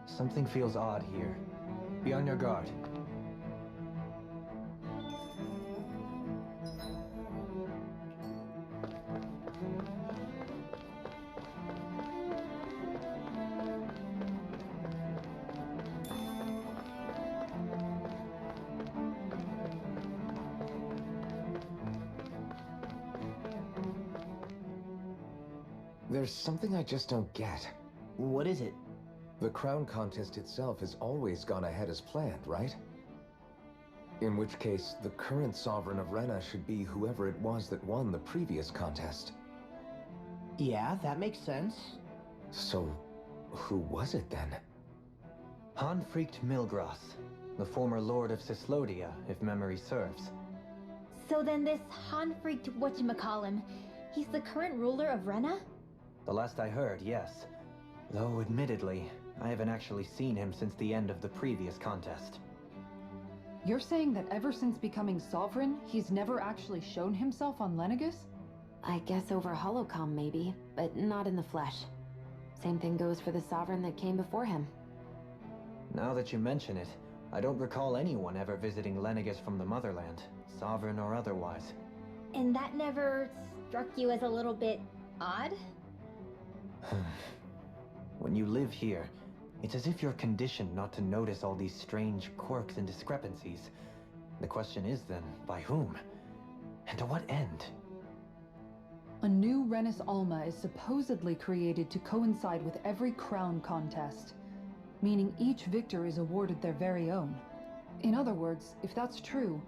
Something feels odd here. Be on your guard. There's something I just don't get. What is it? The crown contest itself has always gone ahead as planned, right? In which case, the current sovereign of Rena should be whoever it was that won the previous contest. Yeah, that makes sense. So, who was it then? Hanfried Milgras, the former lord of Cislodia, if memory serves. So then this Hanfried whatchamacallem, he's the current ruler of Rena? The last I heard, yes. Though, admittedly, I haven't actually seen him since the end of the previous contest. You're saying that ever since becoming sovereign, he's never actually shown himself on Lenegus? I guess over holocom maybe, but not in the flesh. Same thing goes for the sovereign that came before him. Now that you mention it, I don't recall anyone ever visiting Lenegus from the motherland, sovereign or otherwise. And that never struck you as a little bit odd? When you live here, it's as if you're conditioned not to notice all these strange quirks and discrepancies. The question is then, by whom? And to what end? A new Renis Alma is supposedly created to coincide with every crown contest, meaning each victor is awarded their very own. In other words, if that's true,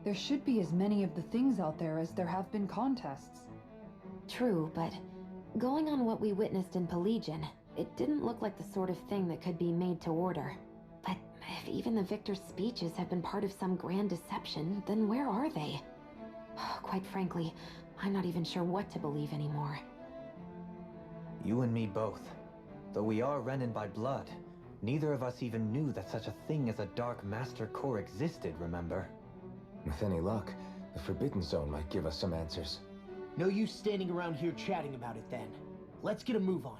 there should be as many of the things out there as there have been contests. True, but going on what we witnessed in Pelagian, it didn't look like the sort of thing that could be made to order. But if even the victor's speeches have been part of some grand deception, then where are they? Quite frankly, I'm not even sure what to believe anymore. You and me both. Though we are Renin by blood, neither of us even knew that such a thing as a Dark Master Core existed, remember? With any luck, the Forbidden Zone might give us some answers. No use standing around here chatting about it then. Let's get a move on.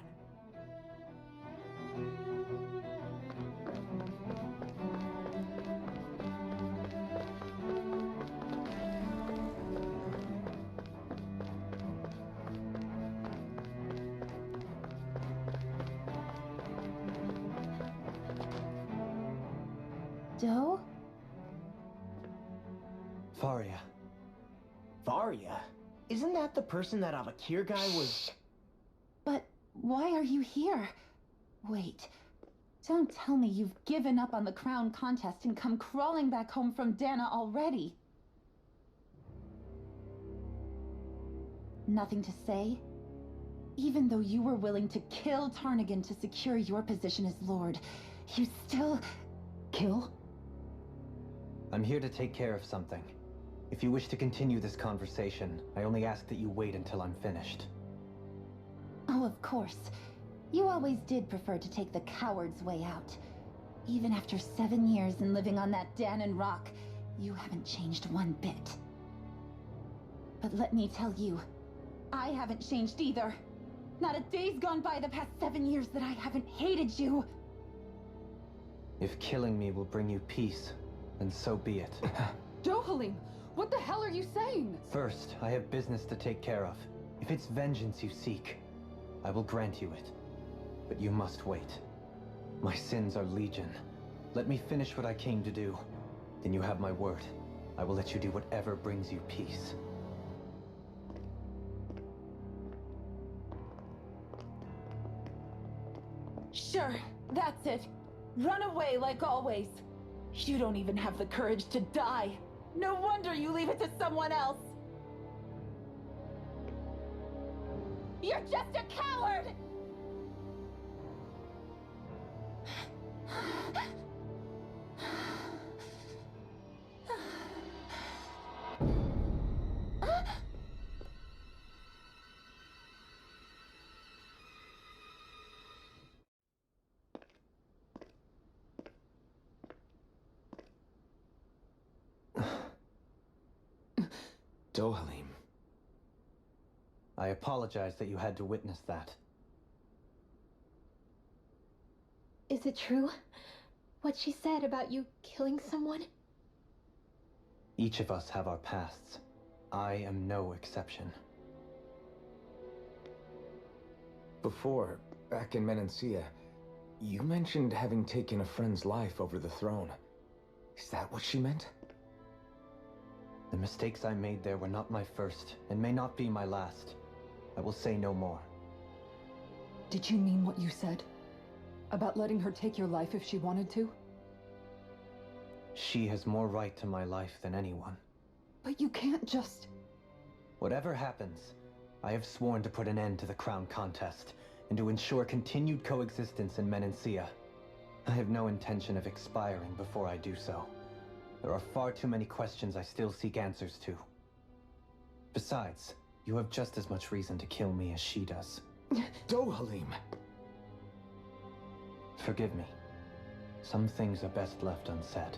Doe? Faria. Varia? Isn't that the person that Avakir guy was... But why are you here? Wait, don't tell me you've given up on the crown contest and come crawling back home from Dana already. Nothing to say? Even though you were willing to kill Tarnigan to secure your position as Lord, you still... kill? I'm here to take care of something. If you wish to continue this conversation, I only ask that you wait until I'm finished. Oh, of course. You always did prefer to take the coward's way out. Even after 7 years and living on that Danon rock, you haven't changed one bit. But let me tell you, I haven't changed either. Not a day's gone by the past 7 years that I haven't hated you. If killing me will bring you peace, then so be it. Dohalim, what the hell are you saying? First, I have business to take care of. If it's vengeance you seek, I will grant you it. But you must wait. My sins are legion. Let me finish what I came to do. Then you have my word. I will let you do whatever brings you peace. Sure, that's it. Run away like always. You don't even have the courage to die. No wonder you leave it to someone else. You're just a coward! Dohalim. I apologize that you had to witness that. Is it true? What she said about you killing someone? Each of us have our pasts. I am no exception. Before, back in Menancia, you mentioned having taken a friend's life over the throne. Is that what she meant? The mistakes I made there were not my first, and may not be my last. I will say no more. Did you mean what you said? About letting her take your life if she wanted to? She has more right to my life than anyone. But you can't just... Whatever happens, I have sworn to put an end to the crown contest, and to ensure continued coexistence in Menancia. I have no intention of expiring before I do so. There are far too many questions I still seek answers to. Besides, you have just as much reason to kill me as she does. Dohalim! Forgive me. Some things are best left unsaid.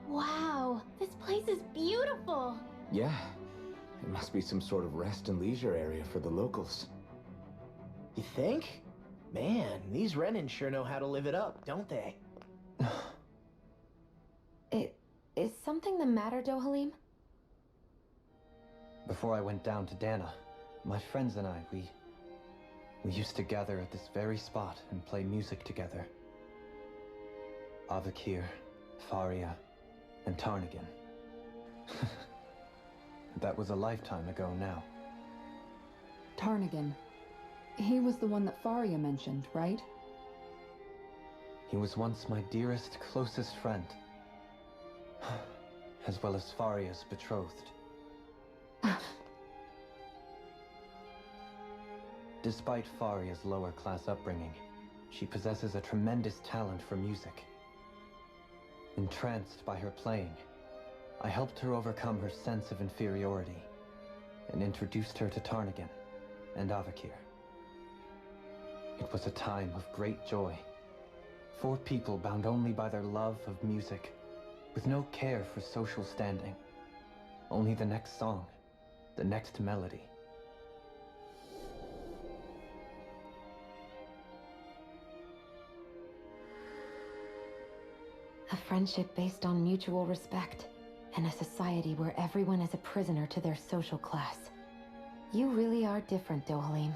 Wow, this place is beautiful! Yeah, it must be some sort of rest and leisure area for the locals. You think? Man, these Renans sure know how to live it up, don't they? Is something the matter, Dohalim? Before I went down to Dana, my friends and I, we used to gather at this very spot and play music together. Avakir, Faria, and Tarnigan. That was a lifetime ago now. Tarnigan. He was the one that Faria mentioned, right? He was once my dearest, closest friend. As well as Faria's betrothed. Despite Faria's lower-class upbringing, she possesses a tremendous talent for music. Entranced by her playing, I helped her overcome her sense of inferiority and introduced her to Tarnigan and Avakir. It was a time of great joy. 4 people bound only by their love of music, with no care for social standing. Only the next song, the next melody. A friendship based on mutual respect, and a society where everyone is a prisoner to their social class. You really are different, Dohalim.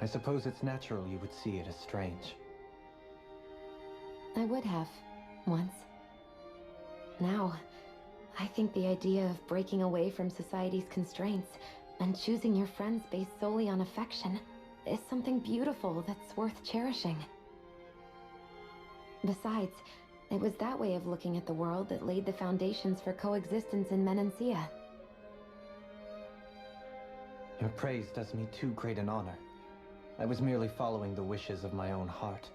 I suppose it's natural you would see it as strange. I would have, once. Now, I think the idea of breaking away from society's constraints and choosing your friends based solely on affection is something beautiful that's worth cherishing. Besides, it was that way of looking at the world that laid the foundations for coexistence in Menancia. Your praise does me too great an honor. I was merely following the wishes of my own heart.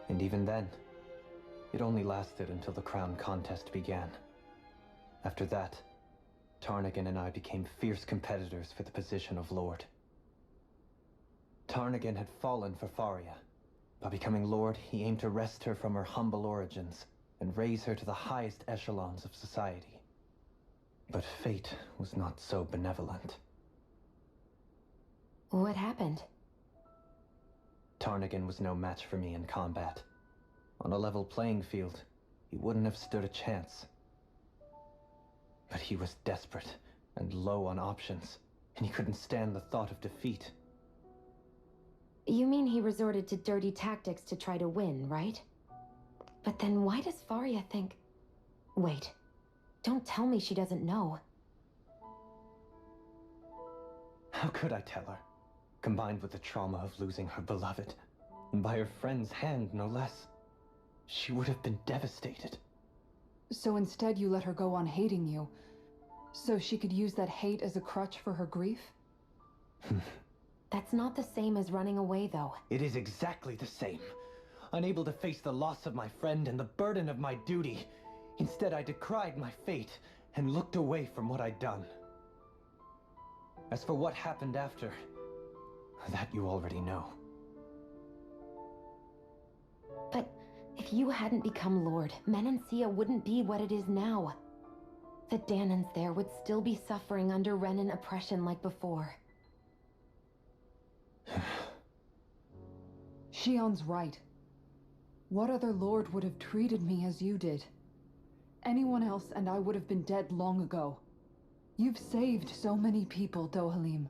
And even then, it only lasted until the crown contest began. After that, Tarnigan and I became fierce competitors for the position of Lord. Tarnigan had fallen for Faria. By becoming Lord, he aimed to wrest her from her humble origins and raise her to the highest echelons of society. But fate was not so benevolent. What happened? Tarnigan was no match for me in combat. On a level playing field, he wouldn't have stood a chance. But he was desperate and low on options, and he couldn't stand the thought of defeat. You mean he resorted to dirty tactics to try to win, right? But then why does Faria think... Wait, don't tell me she doesn't know. How could I tell her? Combined with the trauma of losing her beloved, and by her friend's hand, no less, she would have been devastated. So instead you let her go on hating you, so she could use that hate as a crutch for her grief? That's not the same as running away, though. It is exactly the same. Unable to face the loss of my friend and the burden of my duty, instead I decried my fate and looked away from what I'd done. As for what happened after, that you already know. But if you hadn't become Lord, Menancia wouldn't be what it is now. The Danans there would still be suffering under Renan oppression like before. Shion's right. What other lord would have treated me as you did? Anyone else and I would have been dead long ago. You've saved so many people, Dohalim.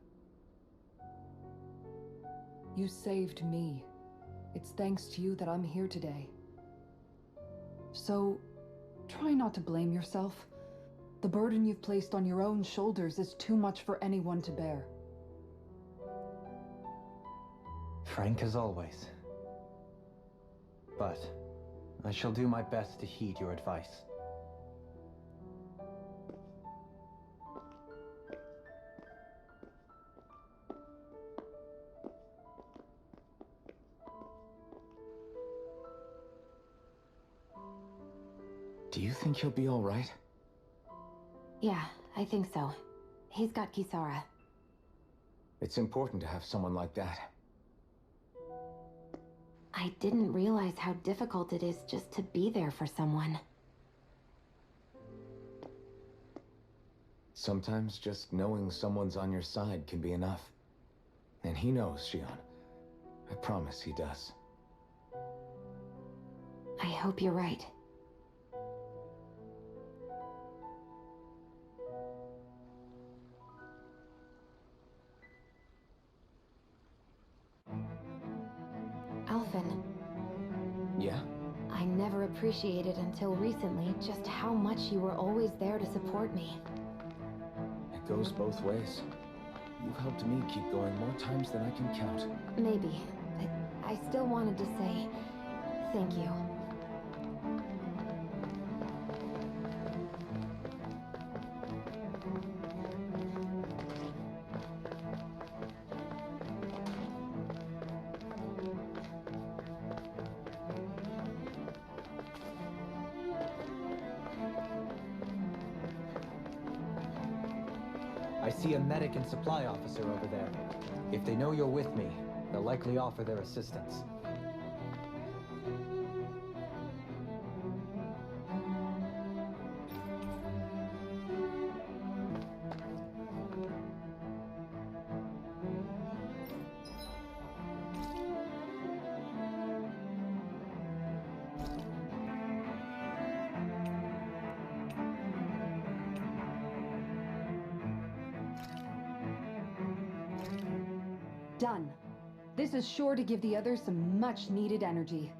You saved me. It's thanks to you that I'm here today. So, try not to blame yourself. The burden you've placed on your own shoulders is too much for anyone to bear. Frank as always. But I shall do my best to heed your advice. Do you think he'll be all right? Yeah, I think so. He's got Kisara. It's important to have someone like that. I didn't realize how difficult it is just to be there for someone. Sometimes just knowing someone's on your side can be enough. And he knows, Shion. I promise he does. I hope you're right. Alphen. Yeah? I never appreciated until recently just how much you were always there to support me. It goes both ways. You've helped me keep going more times than I can count. Maybe, but I still wanted to say thank you. I see a medic and supply officer over there. If they know you're with me, they'll likely offer their assistance. Done. This is sure to give the others some much-needed energy.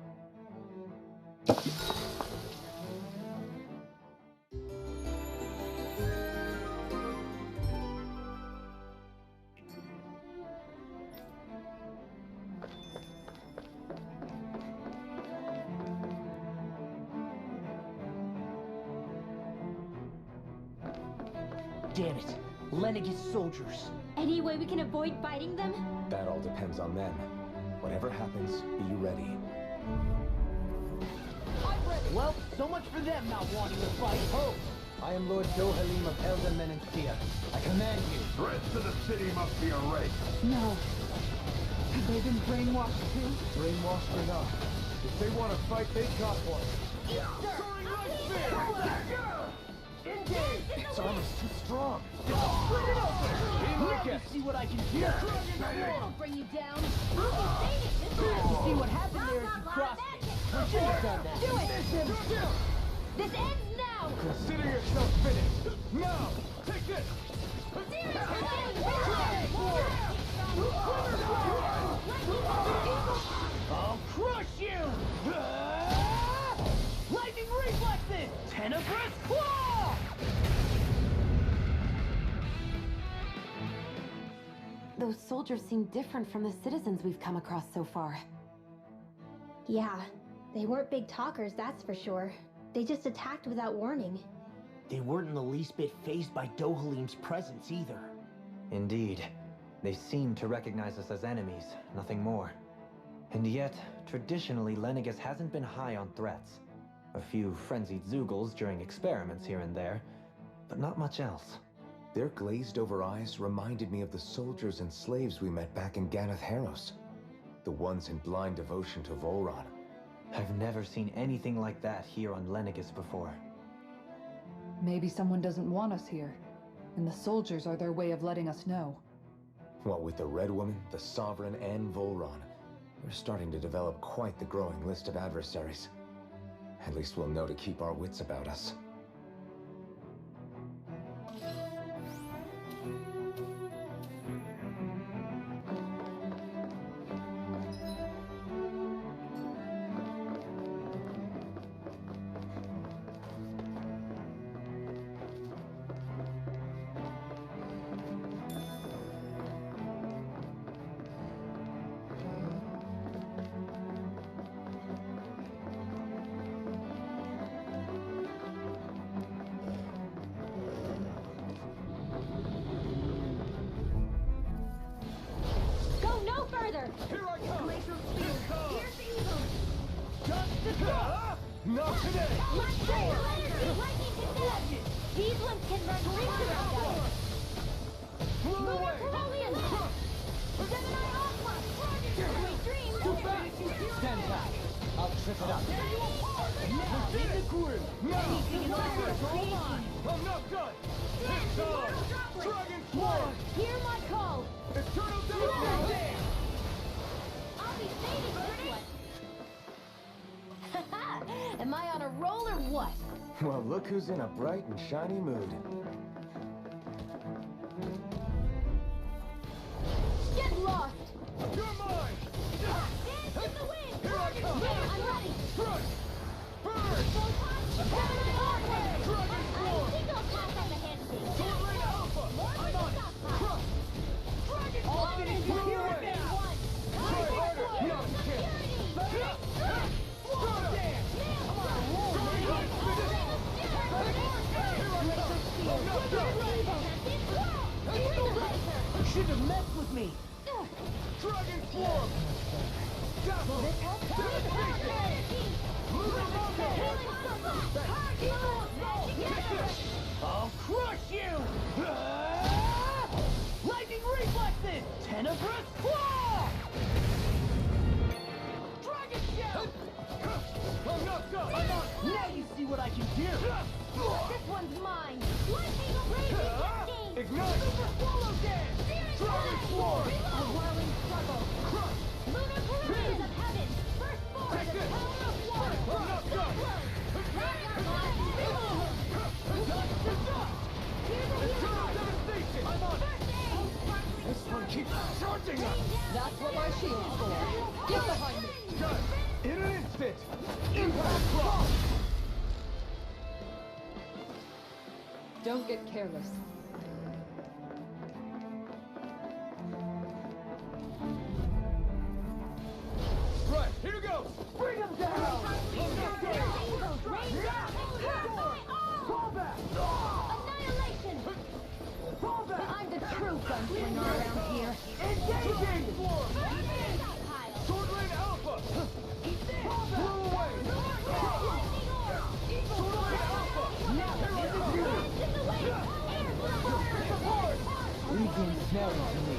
Damn it. Lenegis soldiers. Any way we can avoid fighting them? That all depends on them. Whatever happens, be ready. Well, so much for them not wanting to fight. Ho! I am Lord Dohalim of Elden Menancia. I command you. Threats to the city must be erased. No. Have they been brainwashed too? Brainwashed or not. If they want to fight, they got one. Engage! This armor's too strong. Split it open! Let me see what I can do. That'll bring you down. I'll be saving this You see what happened there as you crossed me. I should have done that. Do it! This ends now! Consider yourself finished. Now, take this. I'll crush you! Lightning reflexes! Tenebrous claw! Those soldiers seem different from the citizens we've come across so far. Yeah, they weren't big talkers, that's for sure. They just attacked without warning. They weren't in the least bit fazed by Dohalim's presence either. Indeed. They seem to recognize us as enemies, nothing more. And yet, traditionally, Lenegis hasn't been high on threats. A few frenzied Zeugles during experiments here and there, but not much else. Their glazed-over eyes reminded me of the soldiers and slaves we met back in Ganath Haros. The ones in blind devotion to Volron. I've never seen anything like that here on Lenegis before. Maybe someone doesn't want us here, and the soldiers are their way of letting us know. What with the Red Woman, the Sovereign, and Volron, we're starting to develop quite the growing list of adversaries. At least we'll know to keep our wits about us. Here I come! Here's evil! Not today! These ones can run rings around us! Move away! Napoleon! Gemini Aqua! Sweet dreams! Too fast! Stand back. I'll trip it up. Now, In the group. Anything in all mine. I'm not done! It's on! Dragon Swarm! Hear my call! Eternal Domination! I'll be saving this one! Am I on a roll or what? Well, look who's in a bright and shiny mood. Get lost! You're mine! Dance in the wind! Here I come! I'm ready! Crush! Burn! Gemini Aqua! Dragon I Swarm! think I'll pass on the handshake. Sword Rain Alpha! I'm on it! Crush! Dragon All Swarm! finish You're your the way. big one! Try harder! Young kid! Shut up! I'm on a roll, man! I'm not done! You shouldn't have messed with me. Dragon Swarm! Dazzle! Devastation! I'll crush you! Lightning reflexes! Tenebrous claw! Dragon shell! I'm not done! I'm on! Now you see what I can do! This one's mine! Lightning blazing! Ignite! Super swallow dance! Dragon Swarm! A whirling struggle! Crush! Lunar pyramids of heaven! First form Take of the this! power of water! I'm not done! Eternal Devastation! I'm on it! This one keeps charging us! That's what my shield's for. Get behind me. Done! In an instant! Impact Claw! Don't get careless. Right, here we go! Bring them down! I'm not done! Rain down! Fall back! Annihilation! Fall back! I'm the true gunslinger around here. Engaging! Pile. Sword Rain Alpha! Fall back! Blow away! Sword Rain Alpha! Now here I come! Legion smells to me.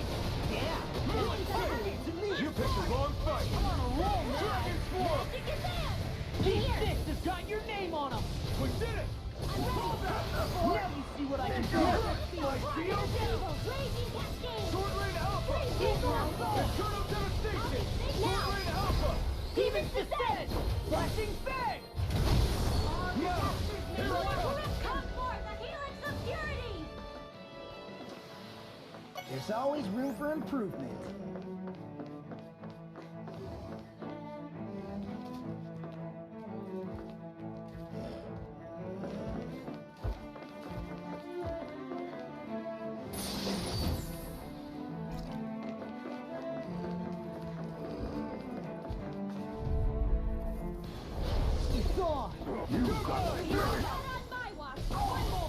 You picked the wrong fight! I'm on a roll now! Dragon Swarm! These six has got your name on them. We did it! Now you see what I can There's always room for improvement.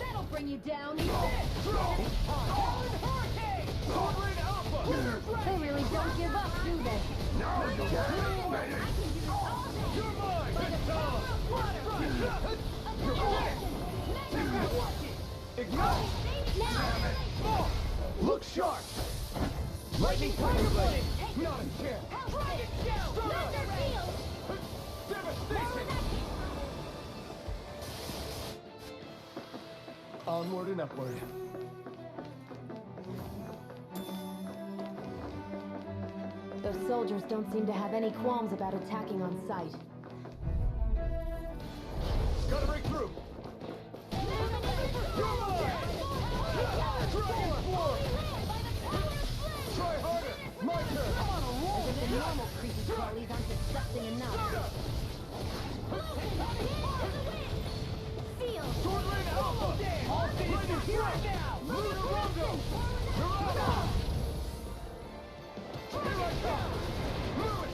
That'll bring you down. They really don't give up, do they? Look sharp! Lightning Tiger Blade! Not a chance! Devastation! Onward and upward. Those soldiers don't seem to have any qualms about attacking on sight. Gotta break through! Try harder! My turn! The normal creepy crawlies aren't disgusting enough. Sword Rain Alpha! All stations here now! Lunar Rondo! Mirada!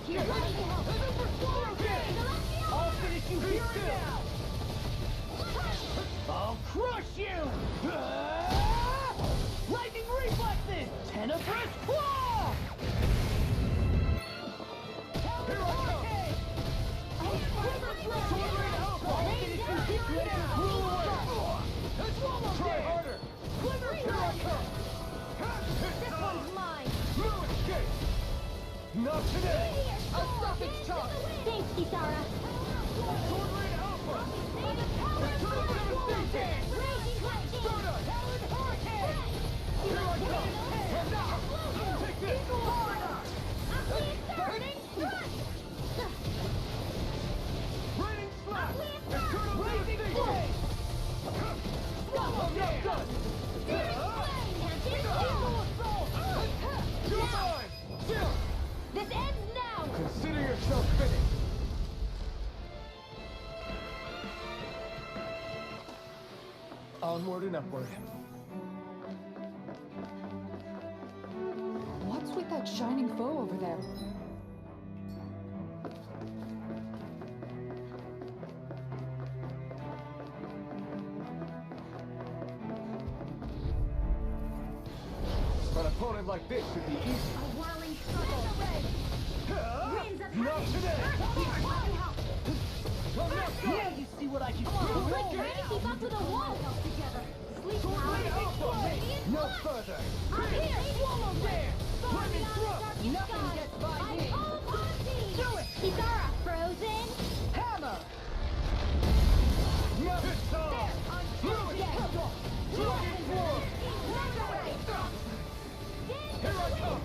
Here I come! I'll finish you here and now! I'll crush you! Lightning reflexes! Tenebrous claw! Here I come! Sword Rain Alpha! I'll finish you here and now! Try harder! Here I come! This one's mine. No escape! Not today! I'll stop its charge. Thanks, Kisara. Sword Rain Alpha! Eternal devastation! Soda! Hurricane! Here I come! And now! Take this! Burning thrust. Raining slap! Eternal devastation! I'm not done! You're mine! Chill! This ends now. Consider yourself finished! Onward and upward. What's with that shining foe over there? An opponent like this should be easy. A whirling circle. Not today! Now you see what I can do. Keep up with the wall. Sleep No further! I'm here. Swallow there. Lightning thrust! Nothing gets by me. Do it. Kisara, frozen. Hammer! Not this time! Move it! Dragon Form! Here I come!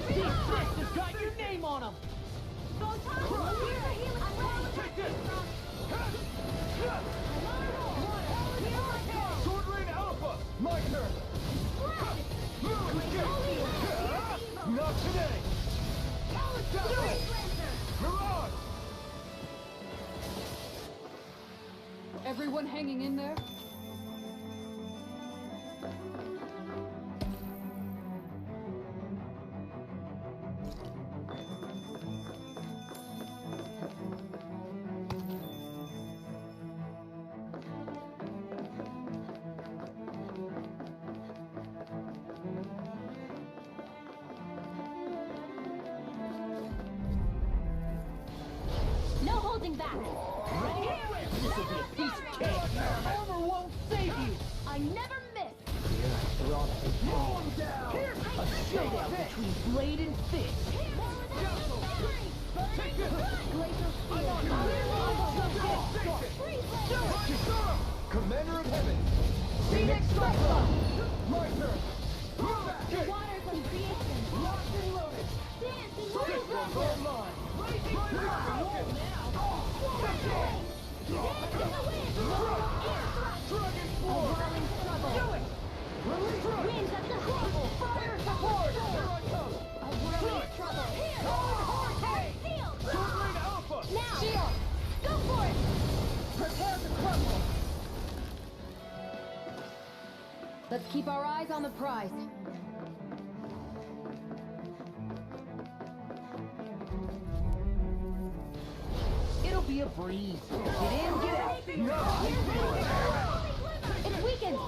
These bricks have got your name on them. Take this! Sword Rain Alpha! My turn! Move escape! Not today! Mirage! Everyone hanging in there? No holding back. Ready? This will be a piece of cake. Armor won't save you. I never miss. Roll him down. A showdown between blade and fist. Take this! Glacial Kisara! Commander of Heaven! Phoenix Cyclone. My turn! Move back! The waters of creation. Locked and loaded! Dance in This one's all mine! Rising Falcon! Dragon Form! whirling struggle. Do it! Release Let's keep our eyes on the prize. It'll be a breeze. Get in, get out. It's weakened!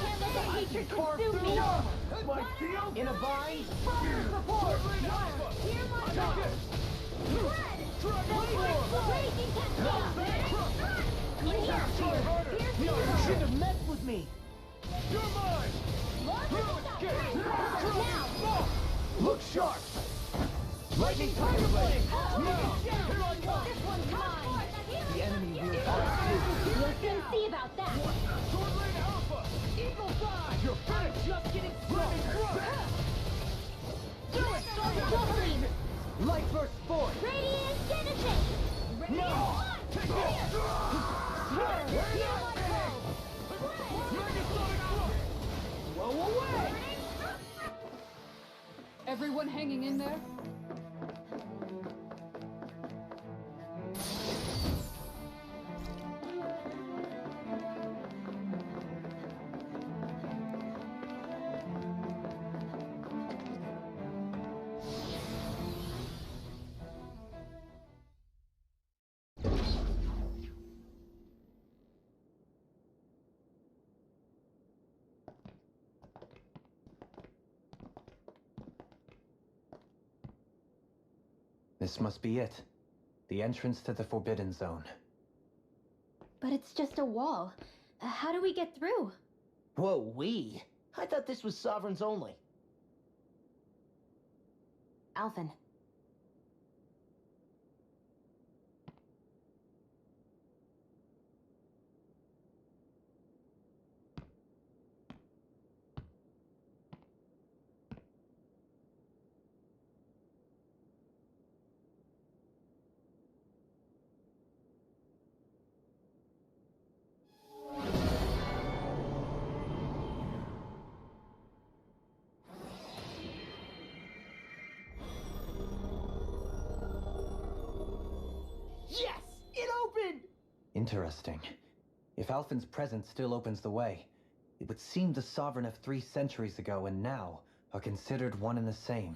Can't let the hatred consume me! In a bind. Report! Hear my call! Raging cascade! You shouldn't have messed with me. You're mine! Now! Look sharp. Lightning tiger blade. This one's mine! The enemy will fight We'll soon see about that! Sword Lane Alpha! Eagle Fly. You're finished! Just getting Lightning started. Thrust! Do it! Wolverine! Light burst forth. Radiant Genesis! No. Take this! Megasonic Book! Blow away. Everyone hanging in there? This must be it. The entrance to the Forbidden Zone. But it's just a wall. How do we get through? Whoa, we? I thought this was sovereigns only. Alphen. Yes! It opened! Interesting. If Alphen's presence still opens the way, it would seem the Sovereign of 3 centuries ago and now are considered one and the same.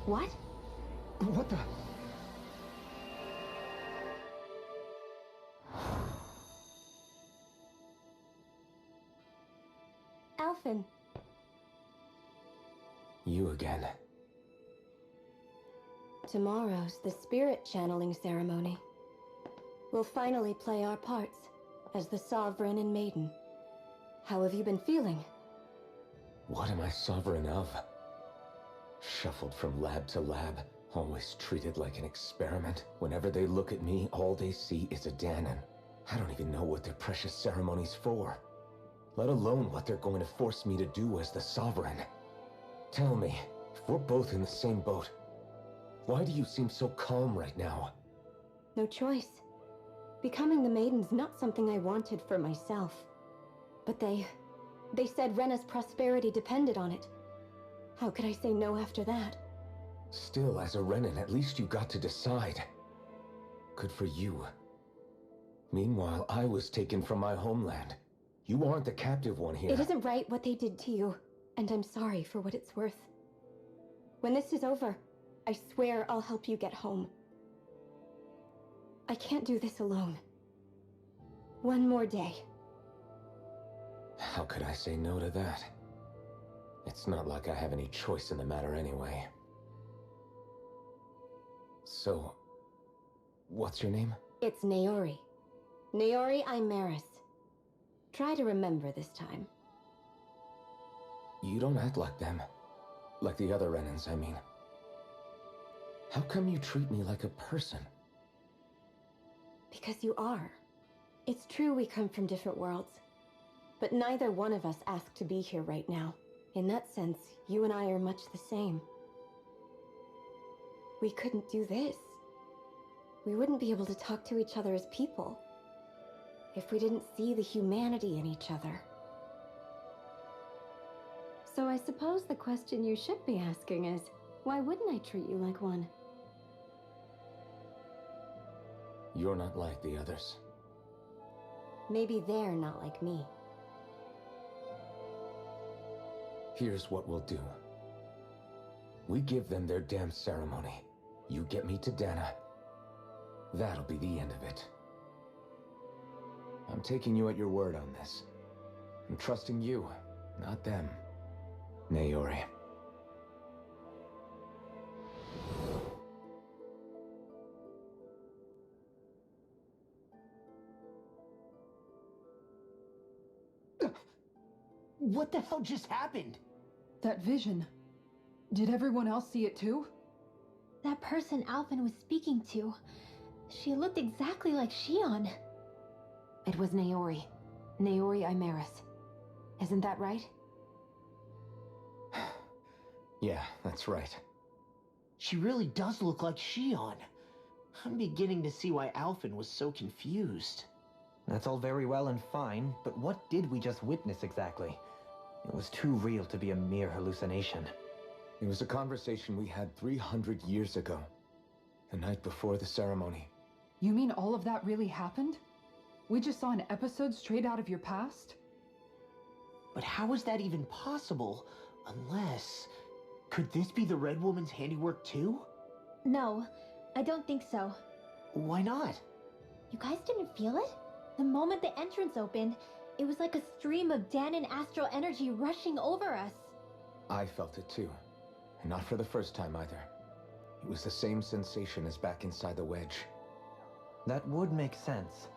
What? What the? Alphen. You again. Tomorrow's the spirit channeling ceremony. We'll finally play our parts as the Sovereign and Maiden. How have you been feeling? What am I sovereign of? Shuffled from lab to lab, always treated like an experiment. Whenever they look at me, all they see is a Danon. I don't even know what their precious ceremony's for, let alone what they're going to force me to do as the Sovereign. Tell me, if we're both in the same boat, why do you seem so calm right now? No choice. Becoming the Maiden's not something I wanted for myself. But they said Rena's prosperity depended on it. How could I say no after that? Still, as a Renan, at least you got to decide. Good for you. Meanwhile, I was taken from my homeland. You aren't the captive one here. It isn't right what they did to you, and I'm sorry for what it's worth. When this is over, I swear I'll help you get home. I can't do this alone. One more day. How could I say no to that? It's not like I have any choice in the matter anyway. So, what's your name? It's Naori. Naori Imaris. Try to remember this time. You don't act like them. Like the other Renans, I mean. How come you treat me like a person? Because you are. It's true we come from different worlds. But neither one of us asked to be here right now. In that sense, you and I are much the same. We couldn't do this. We wouldn't be able to talk to each other as people if we didn't see the humanity in each other. So I suppose the question you should be asking is, why wouldn't I treat you like one? You're not like the others. Maybe they're not like me. Here's what we'll do. We give them their damn ceremony. You get me to Dana. That'll be the end of it. I'm taking you at your word on this. I'm trusting you, not them. Naori. What the hell just happened? That vision. Did everyone else see it too? That person Alphen was speaking to, she looked exactly like Shion. It was Naori. Naori Imaris. Isn't that right? Yeah, that's right. She really does look like Shion. I'm beginning to see why Alphen was so confused. That's all very well and fine, but what did we just witness exactly? It was too real to be a mere hallucination. It was a conversation we had 300 years ago. The night before the ceremony. You mean all of that really happened? We just saw an episode straight out of your past? But how is that even possible? Unless... Could this be the Red Woman's handiwork too? No, I don't think so. Why not? You guys didn't feel it? The moment the entrance opened, it was like a stream of Danon astral energy rushing over us. I felt it too. And not for the first time either. It was the same sensation as back inside the wedge. That would make sense.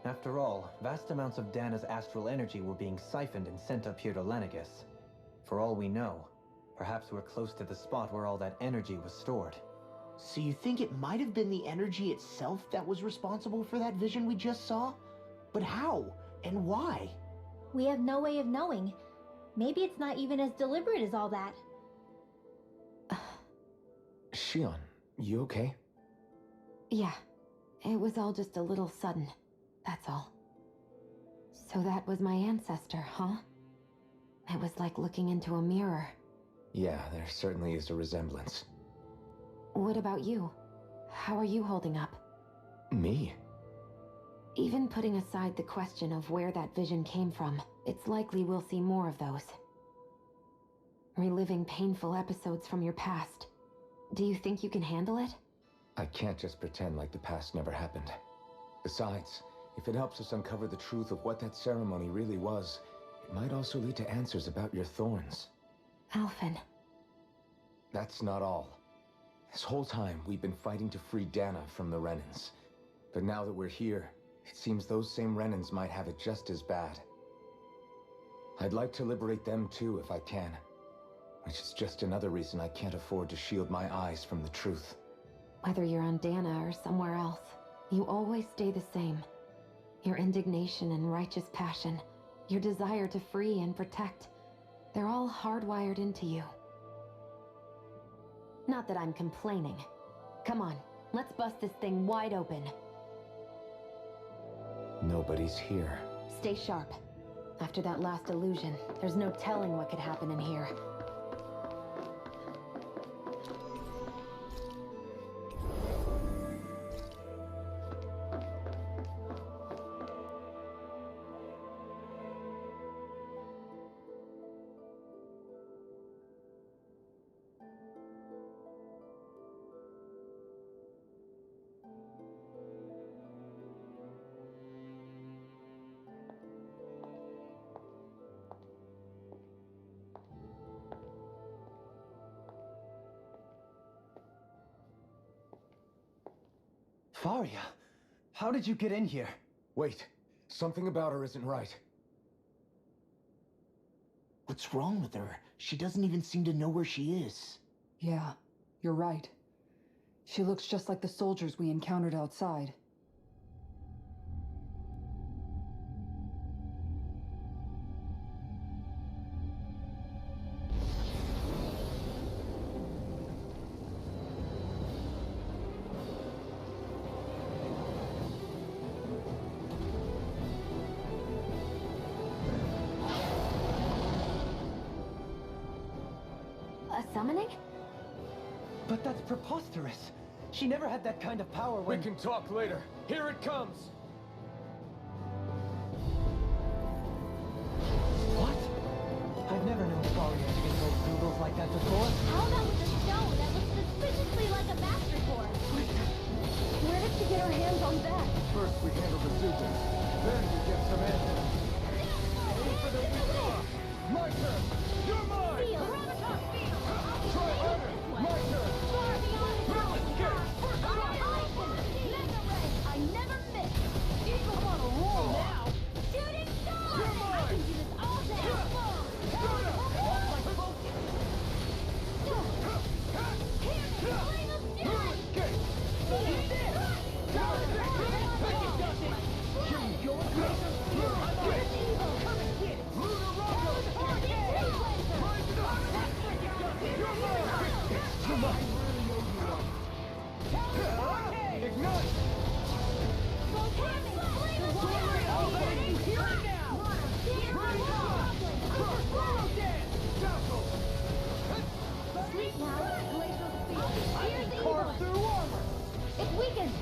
After all, vast amounts of Dana's astral energy were being siphoned and sent up here to Lenegus. For all we know, perhaps we're close to the spot where all that energy was stored. So you think it might have been the energy itself that was responsible for that vision we just saw? But how? And why? We have no way of knowing. Maybe it's not even as deliberate as all that. Shion, you okay? Yeah. It was all just a little sudden. That's all. So that was my ancestor, huh? It was like looking into a mirror. Yeah, there certainly is a resemblance. What about you? How are you holding up? Me? Even putting aside the question of where that vision came from, it's likely we'll see more of those. Reliving painful episodes from your past. Do you think you can handle it? I can't just pretend like the past never happened. Besides, if it helps us uncover the truth of what that ceremony really was, it might also lead to answers about your thorns. Alphen. That's not all. This whole time, we've been fighting to free Dana from the Renans. But now that we're here, it seems those same Renans might have it just as bad. I'd like to liberate them too if I can. Which is just another reason I can't afford to shield my eyes from the truth. Whether you're on Dana or somewhere else, you always stay the same. Your indignation and righteous passion, your desire to free and protect, they're all hardwired into you. Not that I'm complaining. Come on, let's bust this thing wide open. Nobody's here. Stay sharp. After that last illusion, there's no telling what could happen in here. Faria, how did you get in here? Wait, something about her isn't right. What's wrong with her? She doesn't even seem to know where she is. Yeah, you're right. She looks just like the soldiers we encountered outside. A summoning? But that's preposterous. She never had that kind of power when... We can talk later. Here it comes! What? I've never known Faria to get those doodles like that before. How about with the stone that looks suspiciously like a master core? Where did she get her hands on that? First we handle the Zubas, then we get some answers. Aim for the weak spot. My turn! You're mine! Feel! Try harder! My turn! Far beyond Now escape! First try! I never miss! Eagle on a roll now! Shooting star! You're mine! I can do this all day! Shut up! Lost my focus! Here, flame of Now fury! escape! Eat this! Here we go! Here's evil! Come and get it! Lunar Rondo! Rise it up! You're mine! You're mine! Ignite! Carve through armor! It's weakened!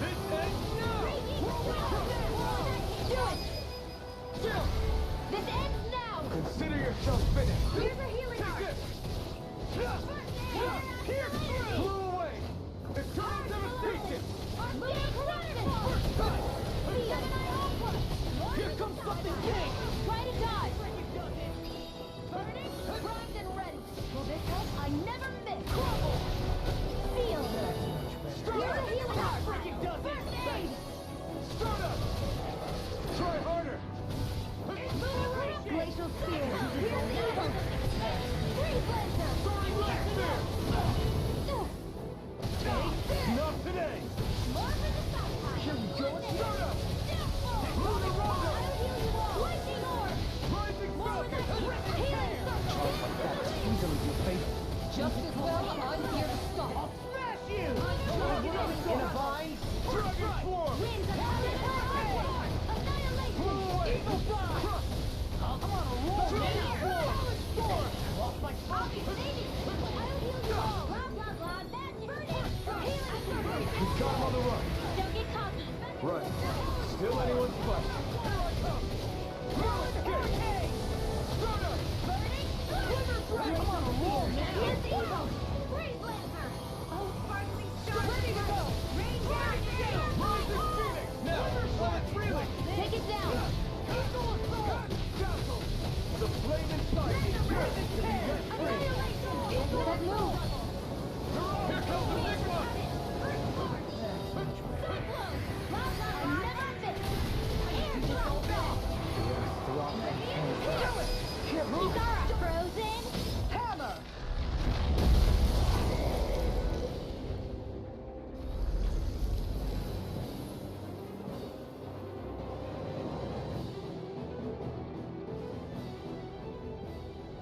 This ends now! Do it! Chill! This ends now! Consider yourself finished! Here's a healing Take art! this! Here! Blew away! Eternal devastation! First time! Here comes something big! Try to dodge! Burning, primed and ready! Will this help? I never miss! Crumble! Feel! Here's a healing art! First aid! Start up! Try harder! Glacial spear! Here's evil! Free blazer! Soaring left there! Not today! More for the stockpile! Here we go! Start up! Lunar Rondo! Lightning orb! Rising More with Falcon! the healing circle! Easily you face. Just as well, I'm here to stop. Smash you! In a vine? Dragon Form! Winds of annihilation! Blew away! Crush! I'm on a roll Dragon Form! Lost my focus! I'll heal you all! Blah, blah, blah, that's burning! Healing circle! We've got him on the run! Don't get cocky! Right. Still anyone's fight. Here I come! No escape! Start up! Burning! I'm on a roll now! Here's evil! Free blazer! Oh, sparkling star! Ready to go! Rain down! Rising Phoenix! Now! While it's reeling! Take it down! Eagle Assault! Castle! The flame inside me yearns to be let free! Into that move! Here comes the big one! I never miss! Air drop! Zara, frozen! Hammer!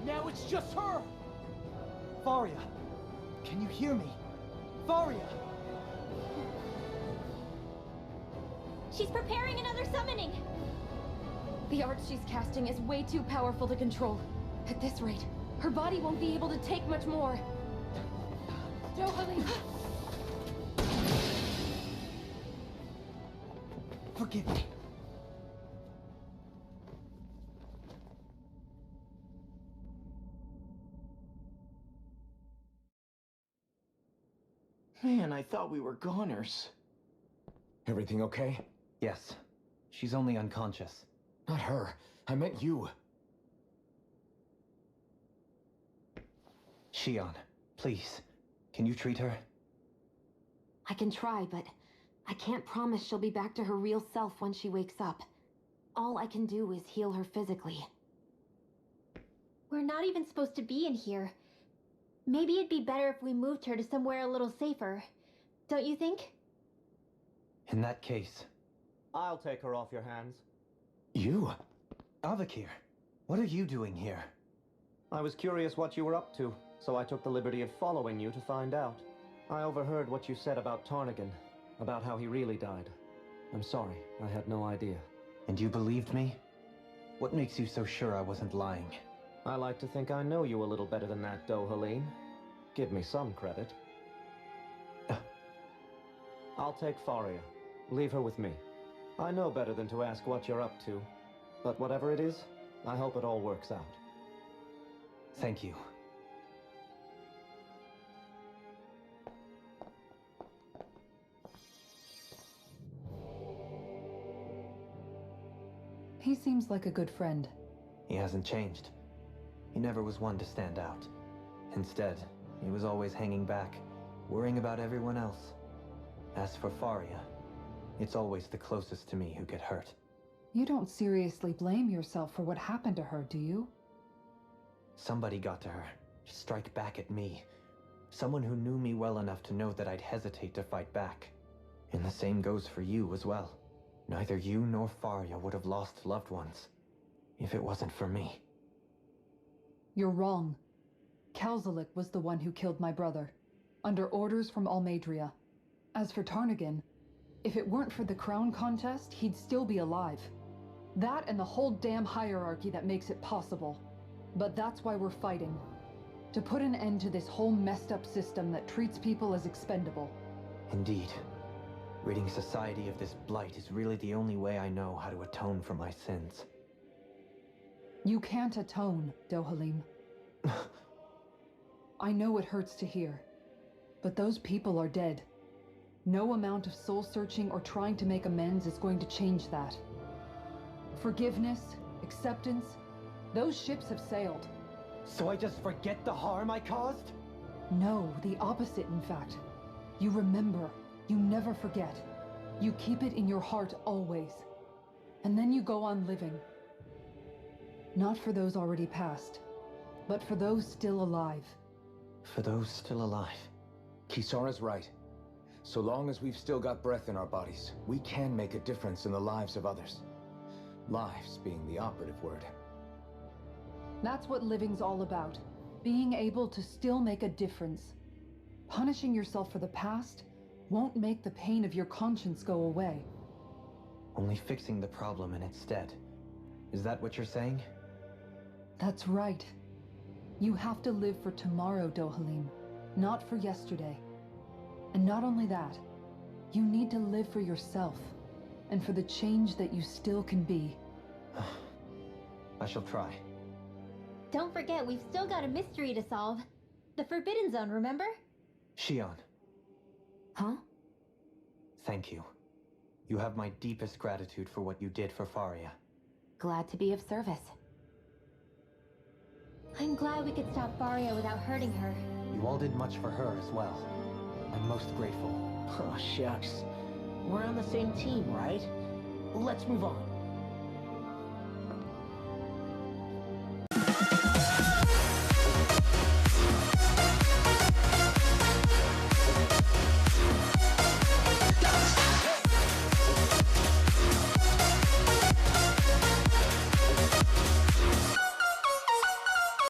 Now it's just her! Faria, can you hear me? Faria! She's preparing another summoning! The art she's casting is way too powerful to control. At this rate, her body won't be able to take much more. Dohalee! Forgive me. Man, I thought we were goners. Everything okay? Yes. She's only unconscious. Not her. I meant you. Shion, please. Can you treat her? I can try, but I can't promise she'll be back to her real self when she wakes up. All I can do is heal her physically. We're not even supposed to be in here. Maybe it'd be better if we moved her to somewhere a little safer. Don't you think? In that case... I'll take her off your hands. You? Avakir, what are you doing here? I was curious what you were up to, so I took the liberty of following you to find out. I overheard what you said about Tarnigan, about how he really died. I'm sorry, I had no idea. And you believed me? What makes you so sure I wasn't lying? I like to think I know you a little better than that, Dohaleen. Give me some credit. I'll take Faria. Leave her with me. I know better than to ask what you're up to. But whatever it is, I hope it all works out. Thank you. He seems like a good friend. He hasn't changed. He never was one to stand out. Instead, he was always hanging back, worrying about everyone else. As for Faria, it's always the closest to me who get hurt. You don't seriously blame yourself for what happened to her, do you? Somebody got to her, to strike back at me. Someone who knew me well enough to know that I'd hesitate to fight back. And the same goes for you as well. Neither you nor Faria would have lost loved ones if it wasn't for me. You're wrong. Kalzalik was the one who killed my brother, under orders from Almadria. As for Tarnagin, if it weren't for the crown contest, he'd still be alive. That and the whole damn hierarchy that makes it possible. But that's why we're fighting. To put an end to this whole messed up system that treats people as expendable. Indeed. Ridding society of this blight is really the only way I know how to atone for my sins. You can't atone, Dohalim. I know it hurts to hear, but those people are dead. No amount of soul-searching or trying to make amends is going to change that. Forgiveness, acceptance, those ships have sailed. So I just forget the harm I caused? No, the opposite, in fact. You remember. You never forget. You keep it in your heart always. And then you go on living. Not for those already past, but for those still alive. For those still alive. Kisara's right. So long as we've still got breath in our bodies, we can make a difference in the lives of others. Lives being the operative word. That's what living's all about. Being able to still make a difference. Punishing yourself for the past won't make the pain of your conscience go away. Only fixing the problem in its stead. Is that what you're saying? That's right. You have to live for tomorrow, Dohalim, not for yesterday. And not only that, you need to live for yourself, and for the change that you still can be. I shall try. Don't forget, we've still got a mystery to solve. The Forbidden Zone, remember? Shion, Huh? thank you. You have my deepest gratitude for what you did for Faria. Glad to be of service. I'm glad we could stop Faria without hurting her. You all did much for her as well. I'm most grateful. Oh, shucks. We're on the same team, right? Let's move on.